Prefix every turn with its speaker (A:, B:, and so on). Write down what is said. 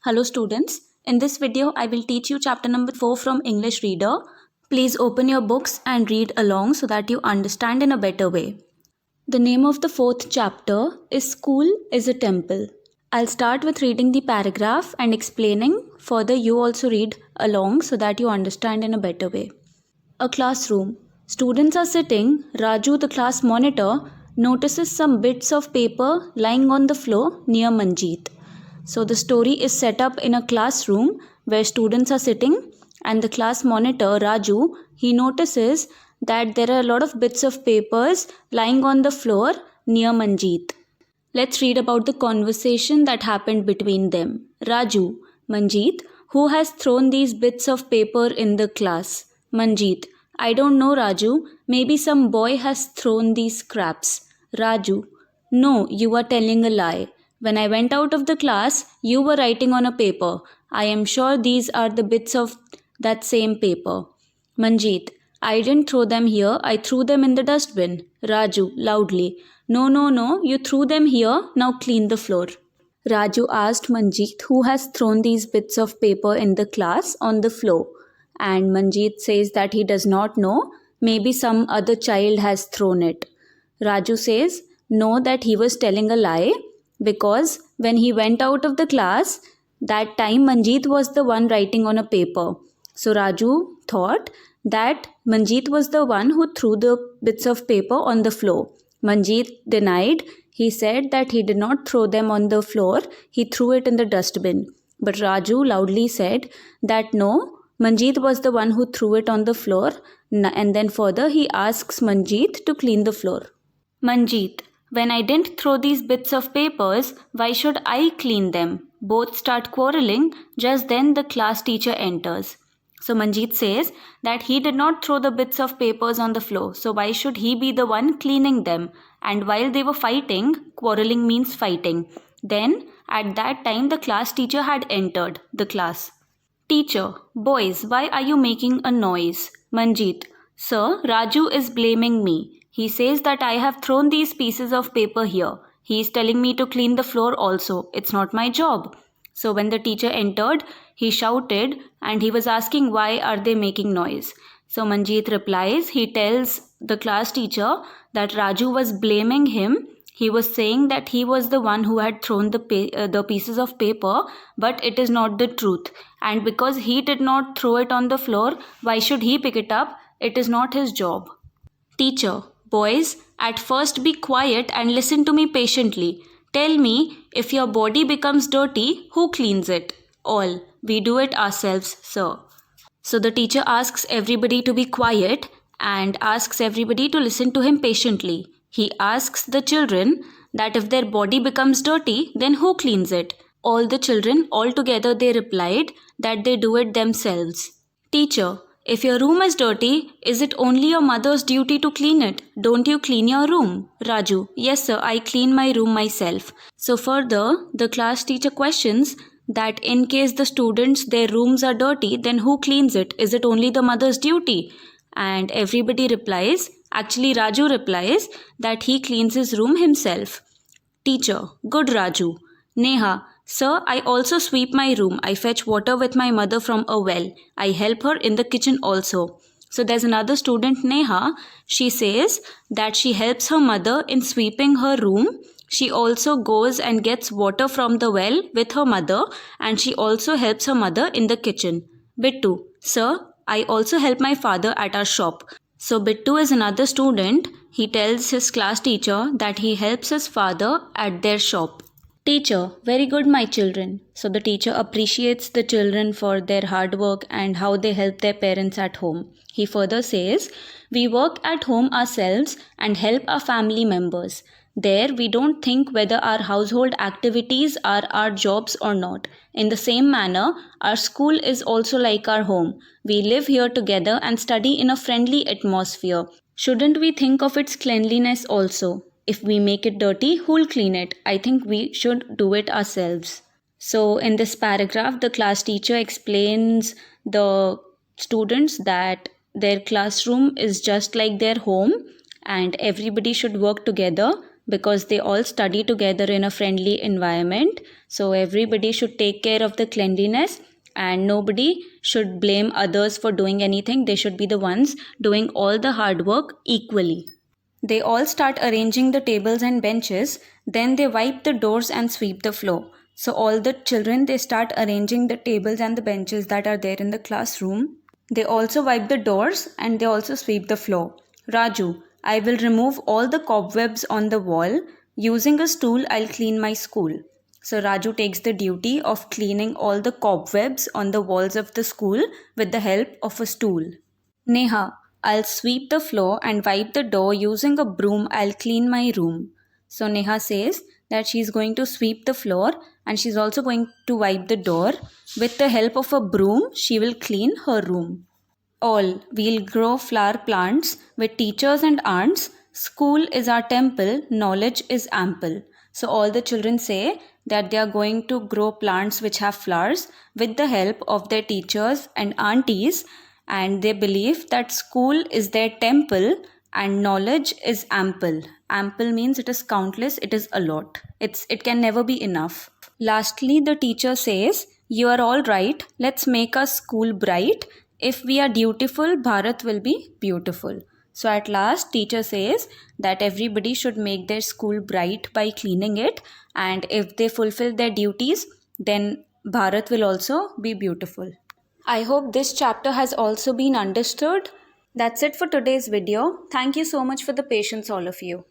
A: Hello students, in this video I will teach you chapter number 4 from English Reader. Please open your books and read along so that you understand in a better way. The name of the fourth chapter is School is a Temple. I'll start with reading the paragraph and explaining. Further you also read along so that you understand in a better way. A classroom. Students are sitting. Raju, the class monitor, notices some bits of paper lying on the floor near Manjeet. So the story is set up in a classroom where students are sitting, and the class monitor, Raju, he notices that there are a lot of bits of papers lying on the floor near Manjeet. Let's read about the conversation that happened between them. Raju, Manjeet, who has thrown these bits of paper in the class? Manjeet, I don't know, Raju. Maybe some boy has thrown these scraps. Raju, no, you are telling a lie. When I went out of the class, you were writing on a paper. I am sure these are the bits of that same paper. Manjeet, I didn't throw them here, I threw them in the dustbin. Raju, loudly, no, you threw them here, now clean the floor. Raju asked Manjeet who has thrown these bits of paper in the class on the floor. And Manjeet says that he does not know, maybe some other child has thrown it. Raju says no, that he was telling a lie because when he went out of the class, that time Manjeet was the one writing on a paper. So Raju thought that Manjeet was the one who threw the bits of paper on the floor. Manjeet denied. He said that he did not throw them on the floor, he threw it in the dustbin. But Raju loudly said that no, Manjeet was the one who threw it on the floor, and then further he asks Manjeet to clean the floor. Manjeet, when I didn't throw these bits of papers, why should I clean them? Both start quarreling. Just then the class teacher enters. So Manjeet says that he did not throw the bits of papers on the floor, so why should he be the one cleaning them? And while they were fighting, quarreling means fighting. Then at that time the class teacher had entered the class. Teacher, boys, why are you making a noise? Manjeet, sir, Raju is blaming me. He says that I have thrown these pieces of paper here. He is telling me to clean the floor also. It's not my job. So when the teacher entered, he shouted and he was asking why are they making noise. So Manjeet replies, he tells the class teacher that Raju was blaming him. He was saying that he was the one who had thrown the pieces of paper, but it is not the truth. And because he did not throw it on the floor, why should he pick it up? It is not his job. Teacher, boys, at first be quiet and listen to me patiently. Tell me, if your body becomes dirty, who cleans it? All. We do it ourselves, sir. So the teacher asks everybody to be quiet and asks everybody to listen to him patiently. He asks the children that if their body becomes dirty, then who cleans it? All the children, all together, they replied that they do it themselves. Teacher, if your room is dirty, is it only your mother's duty to clean it? Don't you clean your room? Raju, yes sir, I clean my room myself. So further, the class teacher questions that in case the students, their rooms are dirty, then who cleans it? Is it only the mother's duty? And everybody replies, actually Raju replies that he cleans his room himself. Teacher, good Raju. Neha, sir, I also sweep my room. I fetch water with my mother from a well. I help her in the kitchen also. So there's another student, Neha. She says that she helps her mother in sweeping her room. She also goes and gets water from the well with her mother, and she also helps her mother in the kitchen. Bittu, sir, I also help my father at our shop. So Bittu is another student. He tells his class teacher that he helps his father at their shop. Teacher, very good my children. So the teacher appreciates the children for their hard work and how they help their parents at home. He further says, we work at home ourselves and help our family members. There we don't think whether our household activities are our jobs or not. In the same manner, our school is also like our home. We live here together and study in a friendly atmosphere. Shouldn't we think of its cleanliness also? If we make it dirty, who'll clean it? I think we should do it ourselves. So in this paragraph, the class teacher explains the students that their classroom is just like their home and everybody should work together because they all study together in a friendly environment. So everybody should take care of the cleanliness and nobody should blame others for doing anything. They should be the ones doing all the hard work equally. They all start arranging the tables and benches, then they wipe the doors and sweep the floor. So all the children, they start arranging the tables and the benches that are there in the classroom. They also wipe the doors and they also sweep the floor. Raju, I will remove all the cobwebs on the wall. Using a stool, I'll clean my school. So Raju takes the duty of cleaning all the cobwebs on the walls of the school with the help of a stool. Neha, I'll sweep the floor and wipe the door using a broom. I'll clean my room. So Neha says that she's going to sweep the floor and she's also going to wipe the door. With the help of a broom, she will clean her room. All, we'll grow flower plants with teachers and aunts. School is our temple, knowledge is ample. So all the children say that they are going to grow plants which have flowers with the help of their teachers and aunties, and they believe that school is their temple and knowledge is ample. Ample means it is countless, it is a lot. It can never be enough. Lastly, the teacher says, "You are all right, let's make our school bright. If we are dutiful, Bharat will be beautiful." So at last, teacher says that everybody should make their school bright by cleaning it, and if they fulfill their duties, then Bharat will also be beautiful. I hope this chapter has also been understood. That's it for today's video. Thank you so much for the patience, all of you.